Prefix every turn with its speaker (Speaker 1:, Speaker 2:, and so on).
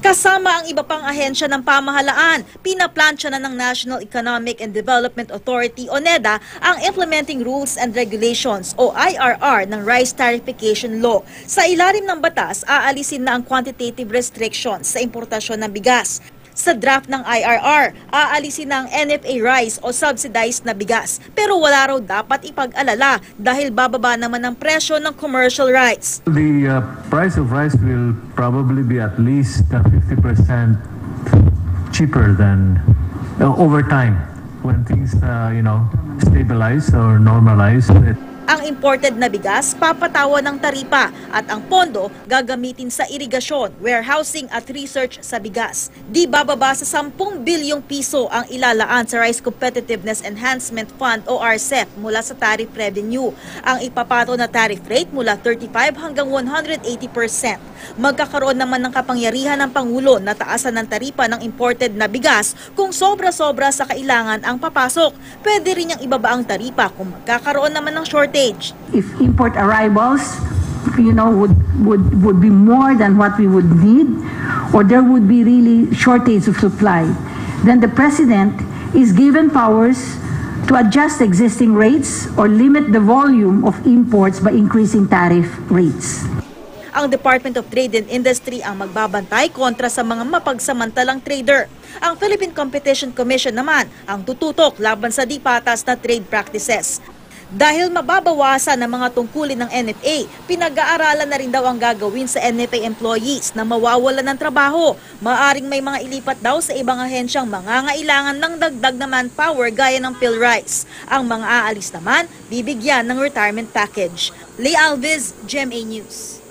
Speaker 1: Kasama ang iba pang ahensya ng pamahalaan, pinaplansya na ng National Economic and Development Authority o NEDA ang Implementing Rules and Regulations o IRR ng Rice Tarification Law. Sa ilalim ng batas, aalisin na ang quantitative restrictions sa importasyon ng bigas. Sa draft ng IRR, aalisin na ang NFA rice o subsidized na bigas. Pero wala raw dapat ipag-alala dahil bababa naman ang presyo ng commercial rice.
Speaker 2: The price of rice will probably be at least 50% cheaper than over time when things stabilize or normalize.
Speaker 1: Ang imported na bigas, papatawan ng taripa at ang pondo gagamitin sa irigasyon, warehousing at research sa bigas. Di bababa sa 10 bilyong piso ang ilalaan sa Rice Competitiveness Enhancement Fund o RCEF mula sa tariff revenue. Ang ipapato na tariff rate mula 35 hanggang 180%. Magkakaroon naman ng kapangyarihan ng Pangulo na taasan ng taripa ng imported na bigas kung sobra-sobra sa kailangan ang papasok. Pwede rin niyang ibaba ang taripa kung magkakaroon naman ng shortage.
Speaker 3: If import arrivals, would be more than what we would need, or there would be really shortage of supply, then the President is given powers to adjust existing rates or limit the volume of imports by increasing tariff rates.
Speaker 1: Ang Department of Trade and Industry ang magbabantay kontra sa mga mapagsamantalang trader. Ang Philippine Competition Commission naman ang tututok laban sa di patas na trade practices. Dahil mababawasan ang mga tungkulin ng NFA, pinag-aaralan na rin daw ang gagawin sa NFA employees na mawawalan ng trabaho. Maaring may mga ilipat daw sa ibang ahensyang mangangailangan ng dagdag na manpower gaya ng PhilRice. Ang mga aalis naman, bibigyan ng retirement package. Leigh Alves, GMA News.